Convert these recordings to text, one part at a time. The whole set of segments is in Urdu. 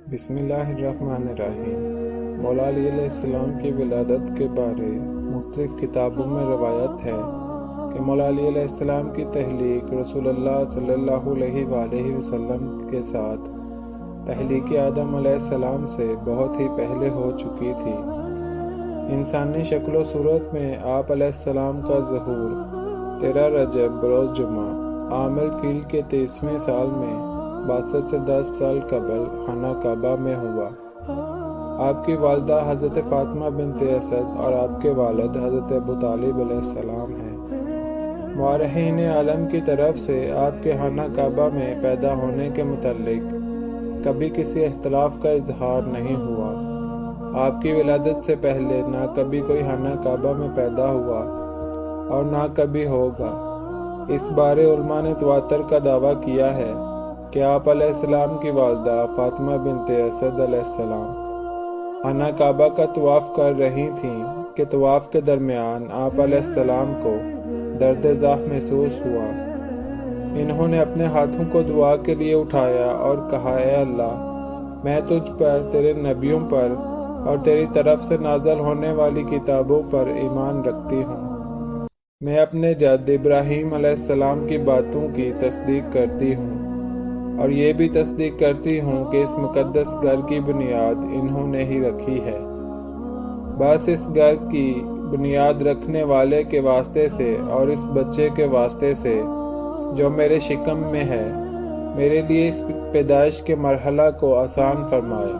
بسم اللہ الرحمن الرحیم۔ مولا علی علیہ السلام کی ولادت کے بارے مختلف کتابوں میں روایت ہے کہ مولا علی علیہ السلام کی تحلیق رسول اللہ صلی اللہ علیہ وآلہ وسلم کے ساتھ تحلیق آدم علیہ السلام سے بہت ہی پہلے ہو چکی تھی۔ انسانی شکل و صورت میں آپ علیہ السلام کا ظہور 13 رجب بروز جمعہ عام الفیل کے 23ویں سال میں بعثت سے 10 سال قبل خانہ کعبہ میں ہوا۔ آپ کی والدہ حضرت فاطمہ بنت اسد اور آپ کے والد حضرت ابو طالب علیہ السلام ہیں۔ مورخین عالم کی طرف سے آپ کے خانہ کعبہ میں پیدا ہونے کے متعلق کبھی کسی اختلاف کا اظہار نہیں ہوا۔ آپ کی ولادت سے پہلے نہ کبھی کوئی خانہ کعبہ میں پیدا ہوا اور نہ کبھی ہوگا۔ اس بارے علماء نے تواتر کا دعویٰ کیا ہے کہ آپ علیہ السلام کی والدہ فاطمہ بنت اسد علیہ السلام خانہ کعبہ کا طواف کر رہی تھیں کہ طواف کے درمیان آپ علیہ السلام کو درد ذاہ محسوس ہوا۔ انہوں نے اپنے ہاتھوں کو دعا کے لیے اٹھایا اور کہا، اے اللہ، میں تجھ پر، تیرے نبیوں پر اور تیری طرف سے نازل ہونے والی کتابوں پر ایمان رکھتی ہوں۔ میں اپنے جد ابراہیم علیہ السلام کی باتوں کی تصدیق کرتی ہوں اور یہ بھی تصدیق کرتی ہوں کہ اس مقدس گھر کی بنیاد انہوں نے ہی رکھی ہے۔ بس اس گھر کی بنیاد رکھنے والے کے واسطے سے اور اس بچے کے واسطے سے جو میرے شکم میں ہے، میرے لیے اس پیدائش کے مرحلہ کو آسان فرمایا۔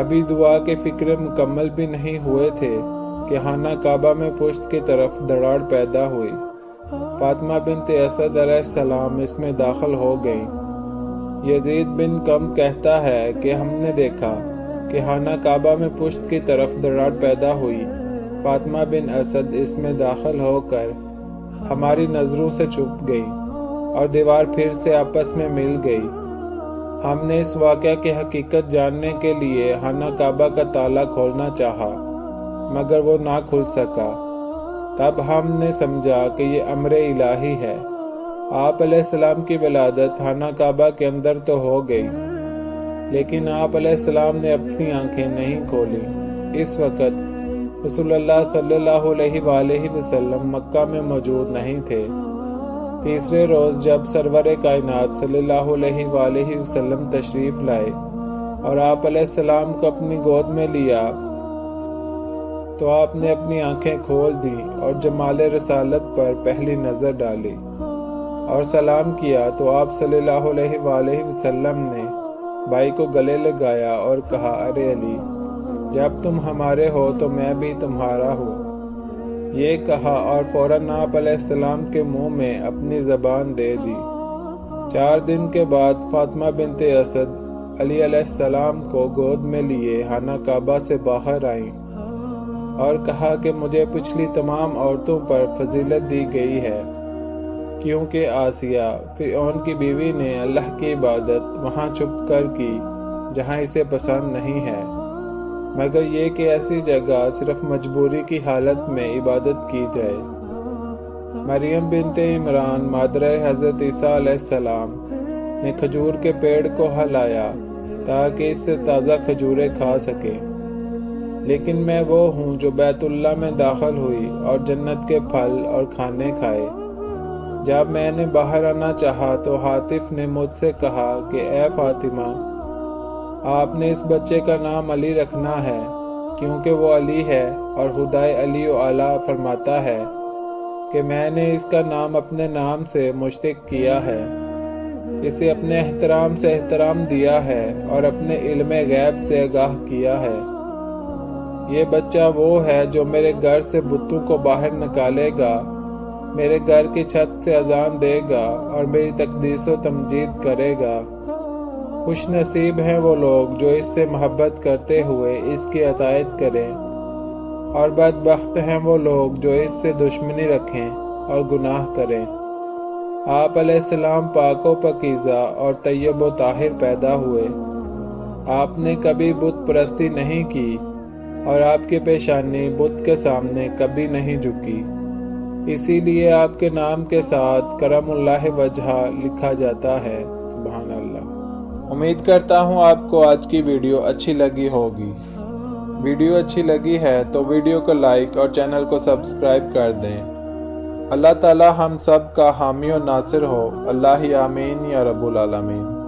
ابھی دعا کے فکر مکمل بھی نہیں ہوئے تھے کہ خانہ کعبہ میں پشت کی طرف دراڑ پیدا ہوئی۔ فاطمہ بنت اسد علیہ السلام اس میں داخل ہو گئیں۔ یزید بن کم کہتا ہے کہ ہم نے دیکھا کہ خانہ کعبہ میں پشت کی طرف دراڑ پیدا ہوئی۔ فاطمہ بن اسد اس میں داخل ہو کر ہماری نظروں سے چھپ گئی اور دیوار پھر سے آپس میں مل گئی۔ ہم نے اس واقعہ کی حقیقت جاننے کے لیے خانہ کعبہ کا تالا کھولنا چاہا، مگر وہ نہ کھل سکا۔ تب ہم نے سمجھا کہ یہ امر الہی ہے۔ آپ علیہ السلام کی ولادت خانہ کعبہ کے اندر تو ہو گئی، لیکن آپ علیہ السلام نے اپنی آنکھیں نہیں کھولیں۔ اس وقت رسول اللہ صلی اللہ علیہ وآلہ وسلم مکہ میں موجود نہیں تھے۔ تیسرے روز جب سرور کائنات صلی اللہ علیہ وآلہ وسلم تشریف لائے اور آپ علیہ السلام کو اپنی گود میں لیا تو آپ نے اپنی آنکھیں کھول دیں اور جمال رسالت پر پہلی نظر ڈالی اور سلام کیا تو آپ صلی اللہ علیہ وآلہ وسلم نے بھائی کو گلے لگایا اور کہا، ارے علی، جب تم ہمارے ہو تو میں بھی تمہارا ہوں۔ یہ کہا اور فوراً آپ علیہ السلام کے منہ میں اپنی زبان دے دی۔ 4 دن کے بعد فاطمہ بنت اسد علی علیہ السلام کو گود میں لیے خانہ کعبہ سے باہر آئیں اور کہا کہ مجھے پچھلی تمام عورتوں پر فضیلت دی گئی ہے، کیونکہ آسیہ فرعون کی بیوی نے اللہ کی عبادت وہاں چھپ کر کی جہاں اسے پسند نہیں ہے، مگر یہ کہ ایسی جگہ صرف مجبوری کی حالت میں عبادت کی جائے۔ مریم بنت عمران مادر حضرت عیسیٰ علیہ السلام نے کھجور کے پیڑ کو ہلایا تاکہ اس سے تازہ کھجوریں کھا سکیں، لیکن میں وہ ہوں جو بیت اللہ میں داخل ہوئی اور جنت کے پھل اور کھانے کھائے۔ جب میں نے باہر آنا چاہا تو حاطف نے مجھ سے کہا کہ اے فاطمہ، آپ نے اس بچے کا نام علی رکھنا ہے، کیونکہ وہ علی ہے اور خدائے علی و اعلیٰ فرماتا ہے کہ میں نے اس کا نام اپنے نام سے مشتق کیا ہے، اسے اپنے احترام سے احترام دیا ہے اور اپنے علم غیب سے آگاہ کیا ہے۔ یہ بچہ وہ ہے جو میرے گھر سے بتوں کو باہر نکالے گا، میرے گھر کی چھت سے اذان دے گا اور میری تقدیس و تمجید کرے گا۔ خوش نصیب ہیں وہ لوگ جو اس سے محبت کرتے ہوئے اس کی اطاعت کریں، اور بدبخت ہیں وہ لوگ جو اس سے دشمنی رکھیں اور گناہ کریں۔ آپ علیہ السلام پاک و پاکیزہ اور طیب و طاہر پیدا ہوئے۔ آپ نے کبھی بت پرستی نہیں کی اور آپ کی پیشانی بت کے سامنے کبھی نہیں جھکی، اسی لیے آپ کے نام کے ساتھ کرم اللہ وجہ لکھا جاتا ہے۔ سبحان اللہ۔ امید کرتا ہوں آپ کو آج کی ویڈیو اچھی لگی ہوگی۔ ویڈیو اچھی لگی ہے تو ویڈیو کو لائک اور چینل کو سبسکرائب کر دیں۔ اللہ تعالی ہم سب کا حامی و ناصر ہو۔ اللہ آمین یا رب العالمین۔